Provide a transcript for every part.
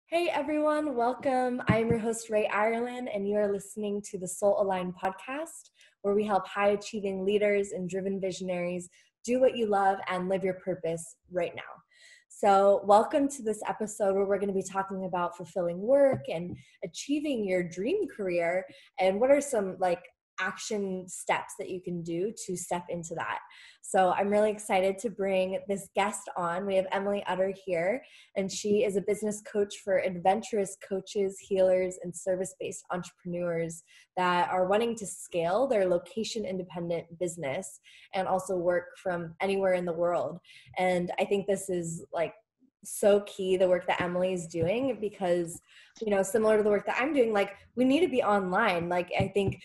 Hey everyone, welcome. I'm your host, Rae Irelan, and you are listening to the Soul Aligned podcast, where we help high achieving leaders and driven visionaries do what you love and live your purpose right now. So, welcome to this episode where we're going to be talking about fulfilling work and achieving your dream career, and what are some action steps that you can do to step into that. So I'm really excited to bring this guest on. We have Emily Utter here, and she is a business coach for adventurous coaches, healers, and service-based entrepreneurs that are wanting to scale their location-independent business and also work from anywhere in the world. And I think this is so key, the work that Emily is doing, because similar to the work that I'm doing, we need to be online. I think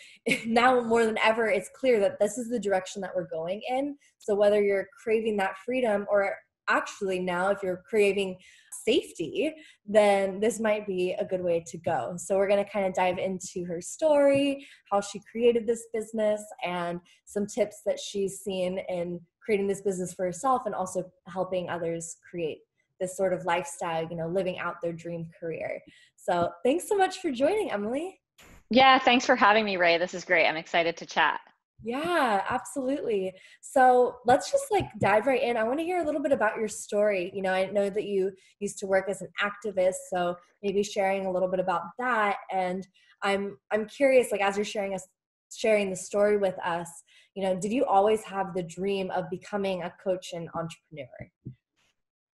now more than ever, it's clear that this is the direction that we're going in. So whether you're craving that freedom, or actually now if you're craving safety, then this might be a good way to go. So we're going to kind of dive into her story, how she created this business, and some tips that she's seen in creating this business for herself and also helping others create this sort of lifestyle, living out their dream career. So thanks so much for joining, Emily. Yeah, thanks for having me, Rae. This is great. I'm excited to chat. Yeah, absolutely. So let's just dive right in. I want to hear a little bit about your story. I know that you used to work as an activist, so maybe sharing a little bit about that. And I'm curious, as you're sharing the story with us, did you always have the dream of becoming a coach and entrepreneur?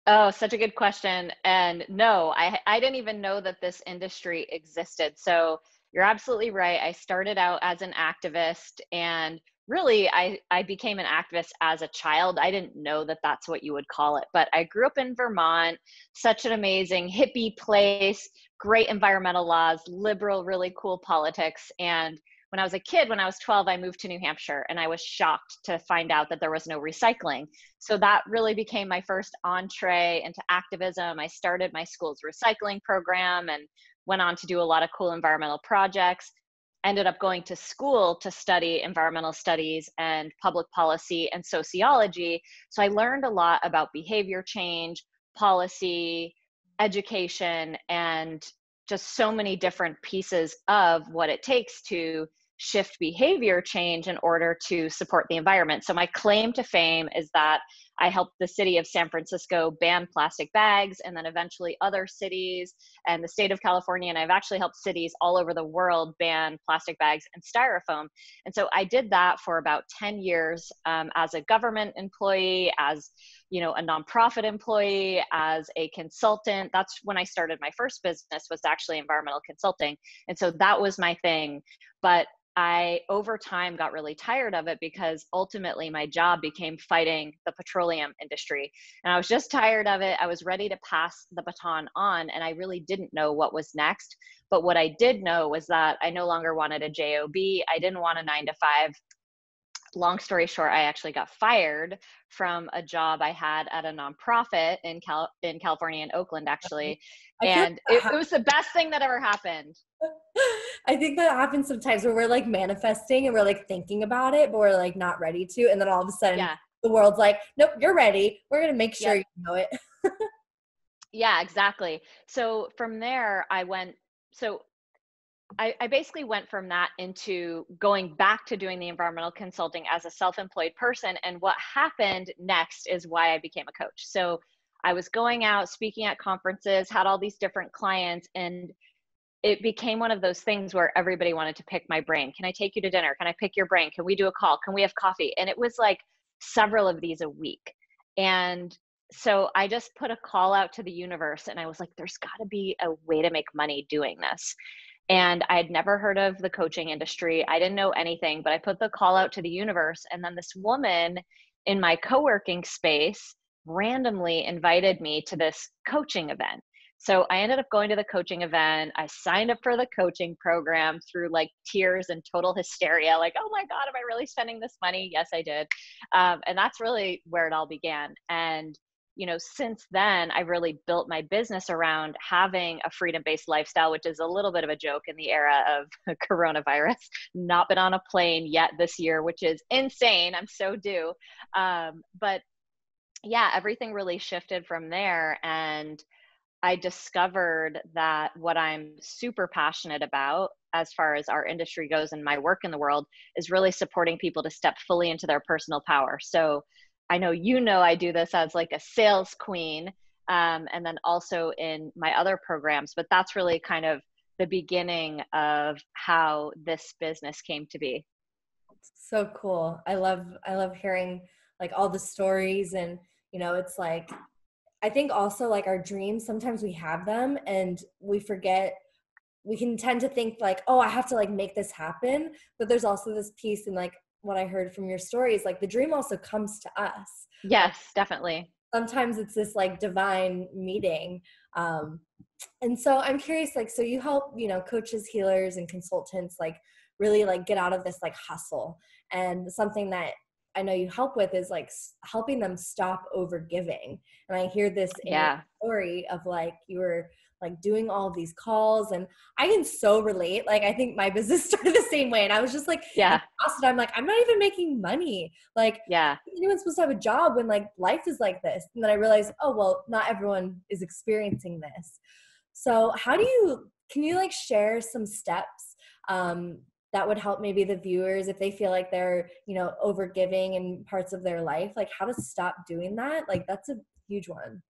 Oh, such a good question. And no, I didn't even know that this industry existed. So you're absolutely right. I started out as an activist, and really I became an activist as a child. I didn't know that that's what you would call it, but I grew up in Vermont, such an amazing hippie place, great environmental laws, liberal, really cool politics. And when I was a kid, when I was 12, I moved to New Hampshire, and I was shocked to find out that there was no recycling. So that really became my first entree into activism. I started my school's recycling program and went on to do a lot of cool environmental projects. Ended up going to school to study environmental studies and public policy and sociology. So I learned a lot about behavior change, policy, education, and just so many different pieces of what it takes to shift behavior change in order to support the environment. So my claim to fame is that I helped the city of San Francisco ban plastic bags, and then eventually other cities and the state of California. And I've actually helped cities all over the world ban plastic bags and styrofoam. And so I did that for about 10 years as a government employee, as a nonprofit employee, as a consultant. That's when I started my first business, was actually environmental consulting. And so that was my thing. But I, over time, got really tired of it, because ultimately my job became fighting the petroleum industry. And I was just tired of it. I was ready to pass the baton on, and I really didn't know what was next. But what I did know was that I no longer wanted a job. I didn't want a 9-to-5. Long story short, I actually got fired from a job I had at a nonprofit in California, in Oakland, actually. And it was the best thing that ever happened. I think that happens sometimes where we're manifesting and we're thinking about it, but we're not ready to. And then all of a sudden the world's like, nope, you're ready. We're going to make sure you know it. Yeah, exactly. So from there, I basically went from that into going back to doing the environmental consulting as a self-employed person. And what happened next is why I became a coach. So I was going out, speaking at conferences, had all these different clients, and it became one of those things where everybody wanted to pick my brain. Can I take you to dinner? Can I pick your brain? Can we do a call? Can we have coffee? And it was like several of these a week. And so I just put a call out to the universe, and I was like, there's got to be a way to make money doing this. And I had never heard of the coaching industry. I didn't know anything, but I put the call out to the universe. And then this woman in my co-working space randomly invited me to this coaching event. So I ended up going to the coaching event. I signed up for the coaching program through tears and total hysteria. Oh my God, am I really spending this money? Yes, I did. And that's really where it all began. And since then, I've really built my business around having a freedom-based lifestyle, which is a little bit of a joke in the era of coronavirus. Not been on a plane yet this year, which is insane. I'm so due. But yeah, everything really shifted from there. And I discovered that what I'm super passionate about, as far as our industry goes and my work in the world, is really supporting people to step fully into their personal power. So I know, I do this as like a sales queen, and then also in my other programs, but that's really kind of the beginning of how this business came to be. So cool. I love hearing like all the stories, and it's like I think also like our dreams, sometimes we have them and we forget. We can tend to think like, oh, I have to like make this happen, but there's also this piece, and like what I heard from your story is like the dream also comes to us. Like Yes, definitely. sometimes it's this like divine meeting. um, and so I'm curious, like, so you help, coaches, healers, and consultants, like, really like get out of this like hustle. And something that I know you help with is like helping them stop over giving. And I hear this in your Yeah. story of like you were like doing all these calls, and I can so relate. Like I think my business started the same way, and I was just like Yeah. exhausted. I'm like, I'm not even making money. Like, Yeah. how is anyone supposed to have a job when like life is like this? And then I realized, oh well, not everyone is experiencing this. So can you like share some steps that would help maybe the viewers if they feel like they're, over giving in parts of their life, like how to stop doing that? Like that's a huge one.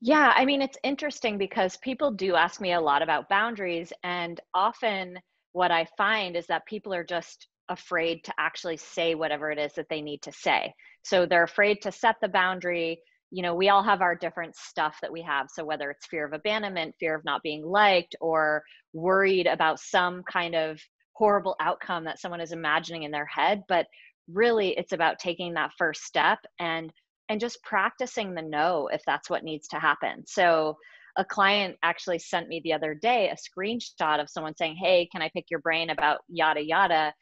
Yeah, I mean, it's interesting because people do ask me a lot about boundaries, and often what I find is that people are just afraid to actually say whatever it is that they need to say. So they're afraid to set the boundary. We all have our different stuff that we have. So whether it's fear of abandonment, fear of not being liked, or worried about some kind of horrible outcome that someone is imagining in their head, but really it's about taking that first step and just practicing the no if that's what needs to happen. So a client actually sent me the other day a screenshot of someone saying, "Hey, can I pick your brain about yada yada?"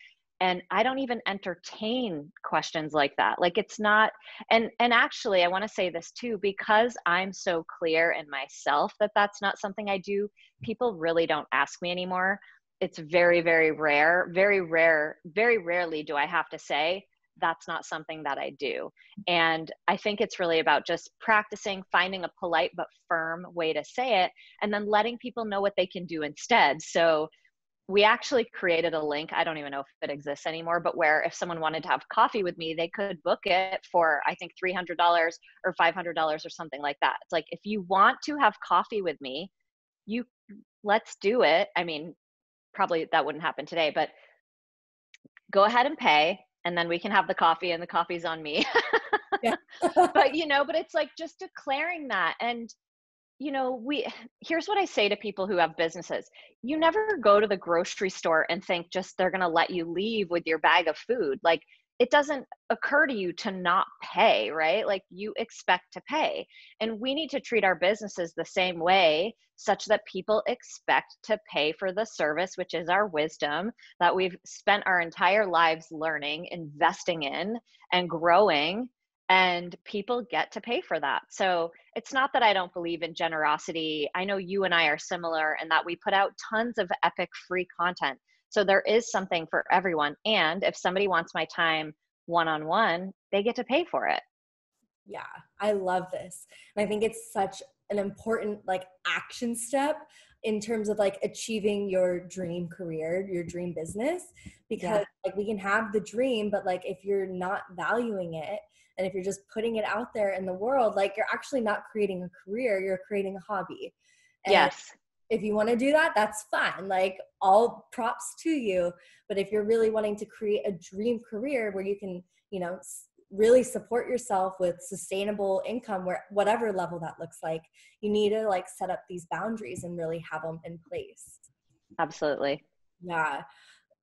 And I don't even entertain questions like that. Like it's not, and actually I want to say this too, because I'm so clear in myself that that's not something I do, people really don't ask me anymore. It's very, very rare, very rarely do I have to say, that's not something that I do. And I think it's really about just practicing, finding a polite but firm way to say it, and then letting people know what they can do instead. So we actually created a link. I don't even know if it exists anymore, but where if someone wanted to have coffee with me, they could book it for, I think, $300 or $500 or something like that. It's like, if you want to have coffee with me, you let's do it. I mean, probably that wouldn't happen today, but go ahead and pay, and then we can have the coffee, and the coffee's on me. Yeah. But it's like just declaring that. And we here's what I say to people who have businesses. You never go to the grocery store and think just they're going to let you leave with your bag of food. Like it doesn't occur to you to not pay, right? Like you expect to pay. And we need to treat our businesses the same way, such that people expect to pay for the service, which is our wisdom that we've spent our entire lives learning, investing in, and growing. And people get to pay for that. So it's not that I don't believe in generosity. I know you and I are similar in that we put out tons of epic free content. So there is something for everyone. And if somebody wants my time one-on-one, they get to pay for it. Yeah, I love this. And I think it's such an important like action step in terms of like achieving your dream career, your dream business, because Yeah. like we can have the dream, but like if you're not valuing it and if you're just putting it out there in the world, like you're actually not creating a career, you're creating a hobby. And Yes. if you want to do that, that's fine. Like all props to you. But if you're really wanting to create a dream career where you can, really support yourself with sustainable income, where whatever level that looks like, you need to like set up these boundaries and really have them in place. Absolutely. Yeah.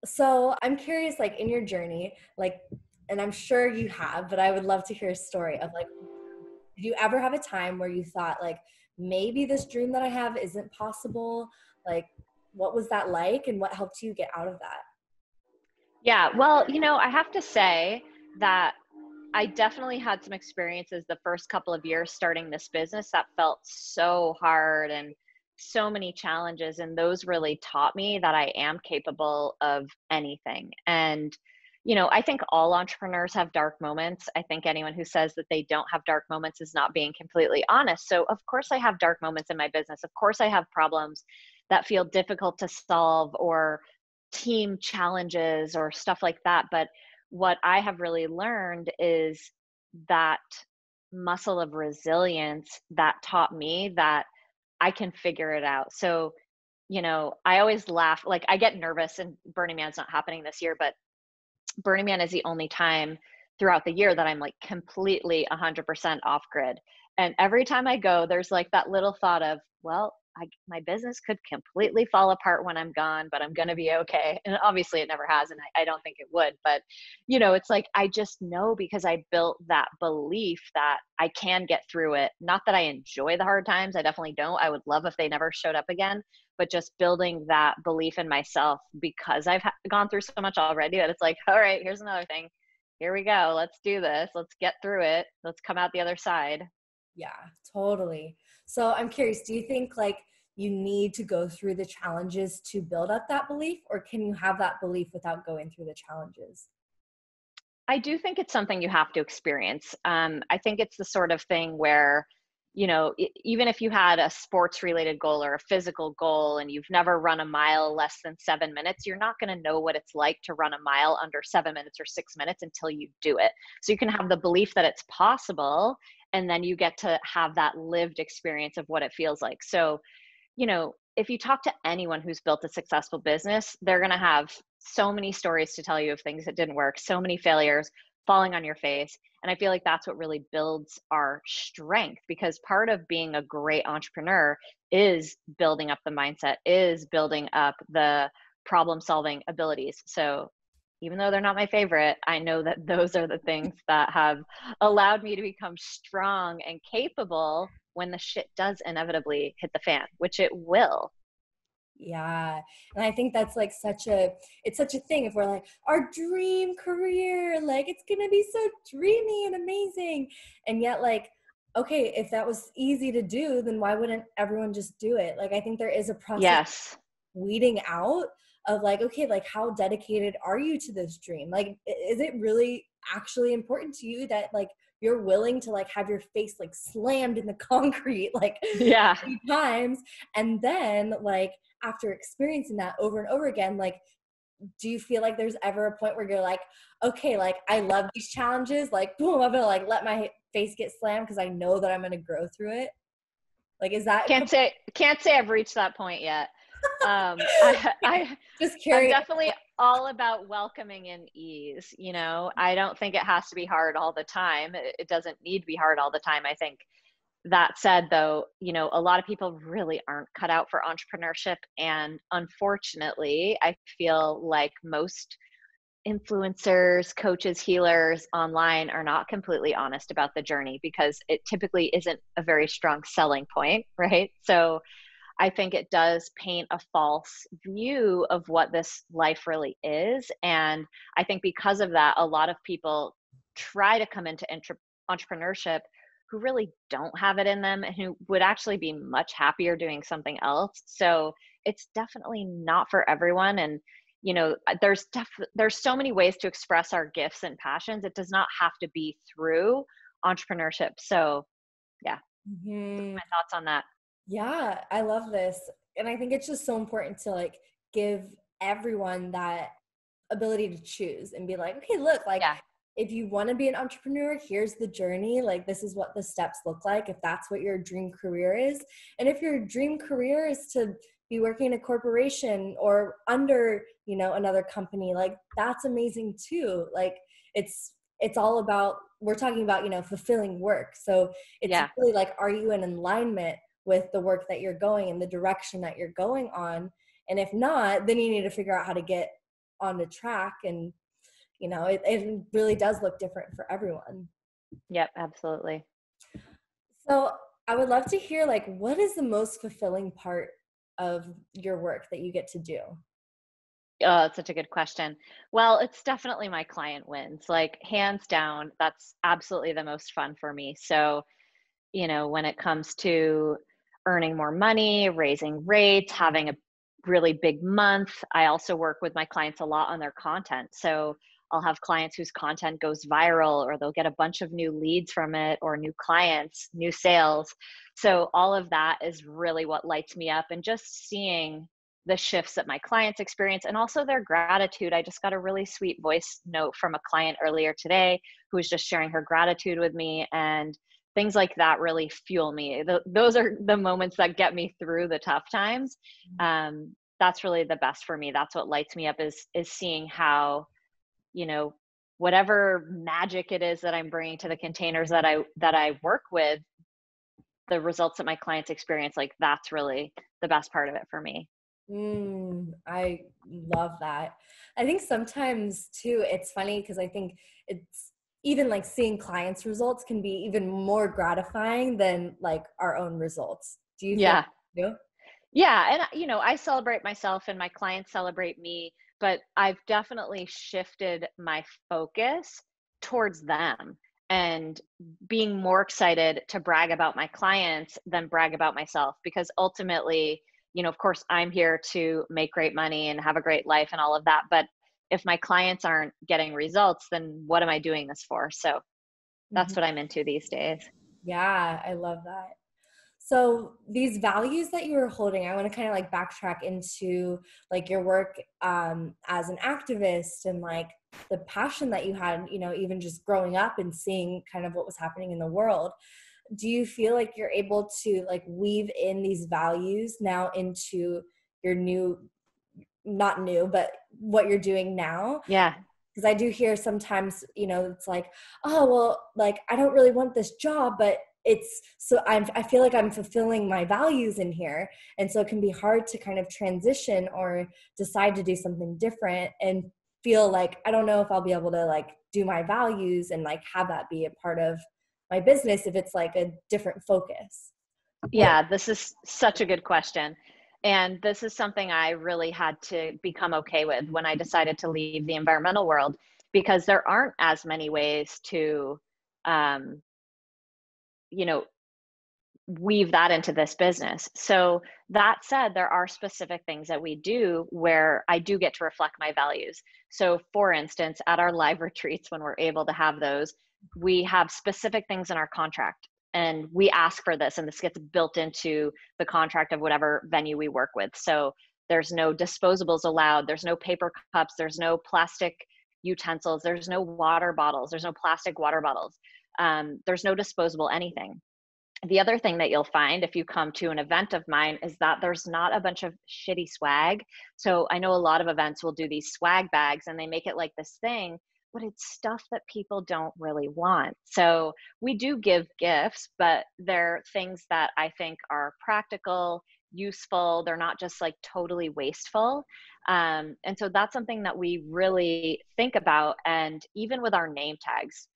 So I'm curious, like in your journey, like, and I'm sure you have, but I would love to hear a story of like, did you ever have a time where you thought like, maybe this dream that I have isn't possible? Like, what was that like, and what helped you get out of that? Yeah. Well, I have to say that I definitely had some experiences the first couple of years starting this business that felt so hard and so many challenges. And those really taught me that I am capable of anything. And, I think all entrepreneurs have dark moments. I think anyone who says that they don't have dark moments is not being completely honest. So, of course, I have dark moments in my business. Of course, I have problems that feel difficult to solve, or team challenges or stuff like that. But what I have really learned is that muscle of resilience that taught me that I can figure it out. So, I always laugh. Like, I get nervous, and Burning Man's not happening this year, but Burning Man is the only time throughout the year that I'm like completely 100% off grid. And every time I go, there's like that little thought of, well, my business could completely fall apart when I'm gone, but I'm going to be okay. And obviously it never has. And I don't think it would, but it's like, I just know, because I built that belief that I can get through it. Not that I enjoy the hard times. I definitely don't. I would love if they never showed up again, but just building that belief in myself, because I've gone through so much already, that it's like, all right, here's another thing. Here we go. Let's do this. Let's get through it. Let's come out the other side. Yeah, totally. So I'm curious, do you think like you need to go through the challenges to build up that belief, or can you have that belief without going through the challenges? I do think it's something you have to experience. I think it's the sort of thing where, even if you had a sports related goal or a physical goal and you've never run a mile less than 7 minutes, you're not going to know what it's like to run a mile under 7 minutes or 6 minutes until you do it. So you can have the belief that it's possible, and then you get to have that lived experience of what it feels like. So, if you talk to anyone who's built a successful business, they're going to have so many stories to tell you of things that didn't work, so many failures, falling on your face. And I feel like that's what really builds our strength, because part of being a great entrepreneur is building up the mindset, is building up the problem solving abilities. So even though they're not my favorite, I know that those are the things that have allowed me to become strong and capable when the shit does inevitably hit the fan, which it will. Yeah. And I think that's like it's such a thing. If we're like, our dream career, like it's going to be so dreamy and amazing. And yet like, okay, if that was easy to do, then why wouldn't everyone just do it? Like, I think there is a process Yes. weeding out of like, okay, like how dedicated are you to this dream? Like, is it really actually important to you that like you're willing to like have your face like slammed in the concrete like Yeah. 3 times, and then like after experiencing that over and over again, like do you feel like there's ever a point where you're like, okay, like I love these challenges, like boom, I'm gonna like let my face get slammed because I know that I'm gonna grow through it? Like, is that Can't say I've reached that point yet. I just I'm curious? definitely all about welcoming in ease. I don't think it has to be hard all the time. It doesn't need to be hard all the time. I think, that said, though, a lot of people really aren't cut out for entrepreneurship. And unfortunately, I feel like most influencers, coaches, healers online are not completely honest about the journey, because it typically isn't a very strong selling point, right? So I think it does paint a false view of what this life really is. And I think because of that, a lot of people try to come into entrepreneurship who really don't have it in them and who would actually be much happier doing something else. So it's definitely not for everyone. And there's so many ways to express our gifts and passions. It does not have to be through entrepreneurship. So yeah, Mhm. my thoughts on that. Yeah, I love this. And I think it's just so important to like give everyone that ability to choose and be like, okay, look, like Yeah. if you want to be an entrepreneur, here's the journey. Like this is what the steps look like if that's what your dream career is. And if your dream career is to be working in a corporation or under, another company, like that's amazing too. Like it's all about, we're talking about, fulfilling work. So it's Yeah. really like, are you in alignment with the work that you're going in the direction that you're going on? And if not, then you need to figure out how to get on the track. And it really does look different for everyone. Yep, absolutely. So I would love to hear, like, what is the most fulfilling part of your work that you get to do? Oh, it's such a good question. Well, it's definitely my client wins. Like, hands down, that's absolutely the most fun for me. So, when it comes to earning more money, raising rates, having a really big month, I also work with my clients a lot on their content. So I'll have clients whose content goes viral, or they'll get a bunch of new leads from it, or new clients, new sales. So all of that is really what lights me up, and just seeing the shifts that my clients experience and also their gratitude. I just got a really sweet voice note from a client earlier today who was just sharing her gratitude with me, and things like that really fuel me. Those are the moments that get me through the tough times. That's really the best for me. That's what lights me up, is seeing how, you know, whatever magic it is that I'm bringing to the containers that I work with, the results that my clients experience, like that's really the best part of it for me. I love that. I think sometimes too, it's funny because I think it's even like seeing clients' results can be even more gratifying than like our own results. Do you feel Yeah. that too? Yeah, and I celebrate myself and my clients celebrate me, but I've definitely shifted my focus towards them, and being more excited to brag about my clients than brag about myself, because ultimately, of course I'm here to make great money and have a great life and all of that, but if my clients aren't getting results, then what am I doing this for? So Mhm. that's what I'm into these days. Yeah, I love that. So these values that you were holding, I want to kind of like backtrack into like your work as an activist and like the passion that you had, even just growing up and seeing kind of what was happening in the world. Do you feel like you're able to like weave in these values now into your new, not new, but what you're doing now? Yeah. Because I do hear sometimes, it's like, oh, well, like, I don't really want this job, but I feel like I'm fulfilling my values in here. And so it can be hard to kind of transition or decide to do something different and feel like, I don't know if I'll be able to like do my values and like have that be a part of my business if it's like a different focus. What? Yeah, this is such a good question. And this is something I really had to become okay with when I decided to leave the environmental world, because there aren't as many ways to, um, you know, weave that into this business. So that said, there are specific things that we do where I do get to reflect my values. So for instance, at our live retreats, when we're able to have those, we have specific things in our contract, and we ask for this, and this gets built into the contract of whatever venue we work with. So there's no disposables allowed, there's no paper cups, there's no plastic utensils, there's no water bottles, there's no plastic water bottles, there's no disposable anything. The other thing that you'll find if you come to an event of mine is that there's not a bunch of shitty swag. So I know a lot of events will do these swag bags and they make it like this thing, but it's stuff that people don't really want. So we do give gifts, but they're things that I think are practical, useful. They're not just like totally wasteful. And so that's something that we really think about. And even with our name tags,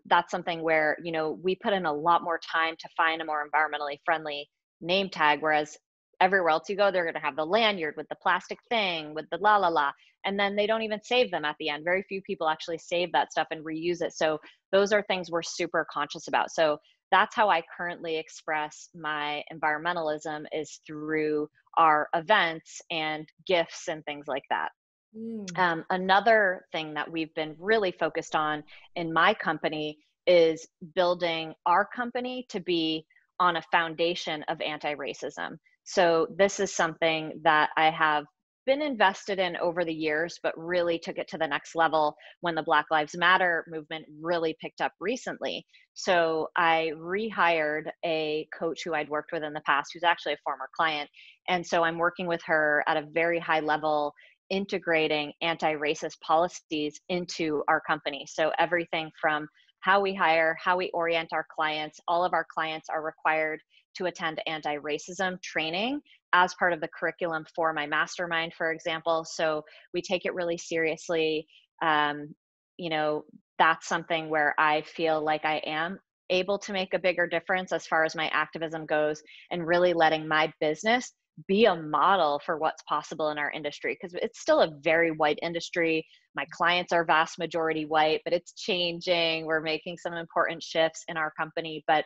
that's something where we put in a lot more time to find a more environmentally friendly name tag, whereas everywhere else you go, they're going to have the lanyard with the plastic thing with the la la la, and then they don't even save them at the end. Very few people actually save that stuff and reuse it. So those are things we're super conscious about. So that's how I currently express my environmentalism, is through our events and gifts and things like that. Mm. Another thing that we've been really focused on in my company is building our company to be on a foundation of anti-racism. So this is something that I have been invested in over the years, but really took it to the next level when the Black Lives Matter movement really picked up recently. So I rehired a coach who I'd worked with in the past, who's actually a former client. And so I'm working with her at a very high level, integrating anti-racist policies into our company. So everything from how we hire, how we orient our clients, all of our clients are required to attend anti-racism training as part of the curriculum for my mastermind, for example. So we take it really seriously. Um, you know, that's something where I feel like I am able to make a bigger difference as far as my activism goes, and really letting my business be a model for what's possible in our industry, because it's still a very white industry. My clients are vast majority white, but it's changing. We're making some important shifts in our company, but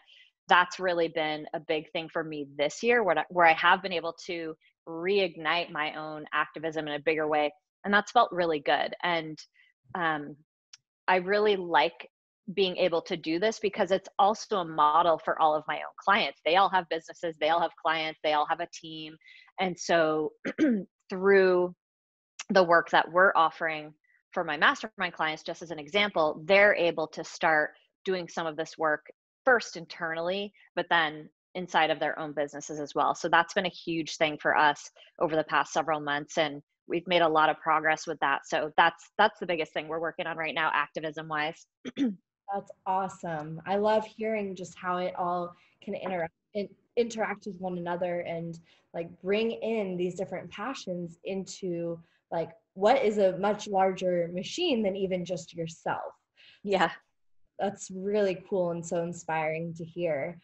that's really been a big thing for me this year, where I have been able to reignite my own activism in a bigger way, and that's felt really good. And I really like being able to do this because it's also a model for all of my own clients. They all have businesses, they all have clients, they all have a team. And so through the work that we're offering for my mastermind clients, just as an example, they're able to start doing some of this work first internally, but then inside of their own businesses as well. So that's been a huge thing for us over the past several months. And we've made a lot of progress with that. So that's the biggest thing we're working on right now, activism wise. That's awesome. I love hearing just how it all can interact with one another and like bring in these different passions into like what is a much larger machine than even just yourself. Yeah. That's really cool and so inspiring to hear.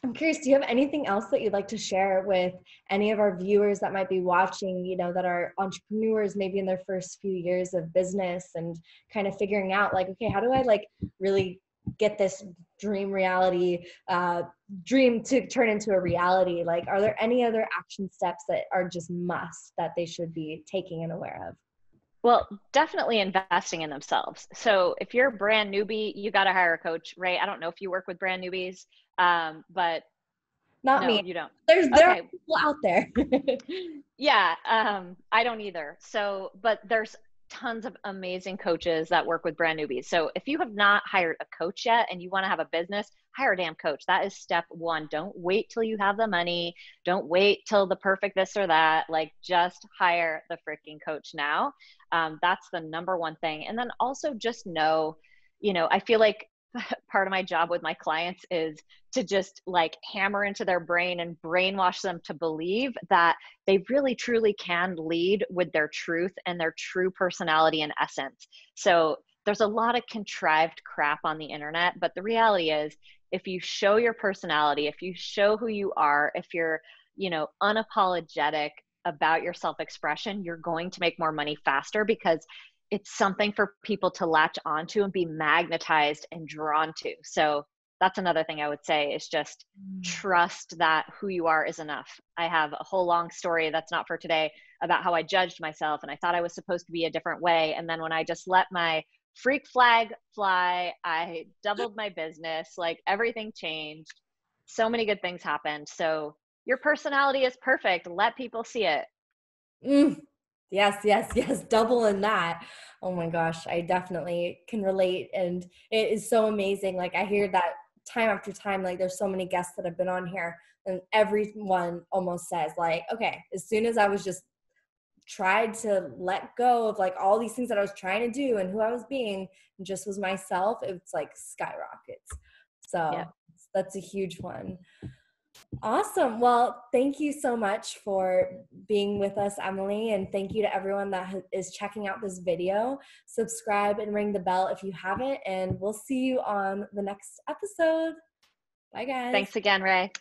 I'm curious, do you have anything else that you'd like to share with any of our viewers that might be watching, you know, that are entrepreneurs, maybe in their first few years of business and kind of figuring out like, okay, how do I like really get this dream to turn into a reality? Like, are there any other action steps that are just must that they should be taking and aware of? Well, definitely investing in themselves. So if you're a brand newbie, you got to hire a coach, right? I don't know if you work with brand newbies, but Not no, me. you don't. There are Okay. people out there. Yeah, I don't either. So, but there's tons of amazing coaches that work with brand newbies. So if you have not hired a coach yet and you want to have a business, hire a damn coach. That is step one. Don't wait till you have the money. Don't wait till the perfect this or that. Like just hire the freaking coach now. That's the number one thing. And then also just know, I feel like part of my job with my clients is to just like hammer into their brain and brainwash them to believe that they really truly can lead with their truth and their true personality and essence. So there's a lot of contrived crap on the internet, but the reality is if you show your personality, if you show who you are, if you're, unapologetic about your self-expression, you're going to make more money faster because it's something for people to latch onto and be magnetized and drawn to. So that's another thing I would say is just trust that who you are is enough. I have a whole long story that's not for today about how I judged myself and I thought I was supposed to be a different way. And then when I just let my freak flag fly, I doubled my business, like everything changed. So many good things happened. So your personality is perfect. Let people see it. Yes, yes, yes. Double in that. Oh my gosh, I definitely can relate. And it is so amazing. Like I hear that time after time, like there's so many guests that have been on here and everyone almost says like, okay, as soon as I was just tried to let go of like all these things that I was trying to do and who I was being and just was myself, it's like skyrockets. So Yeah. that's a huge one. Awesome. Well, thank you so much for being with us, Emily. And thank you to everyone that is checking out this video. Subscribe and ring the bell if you haven't. And we'll see you on the next episode. Bye, guys. Thanks again, Rae.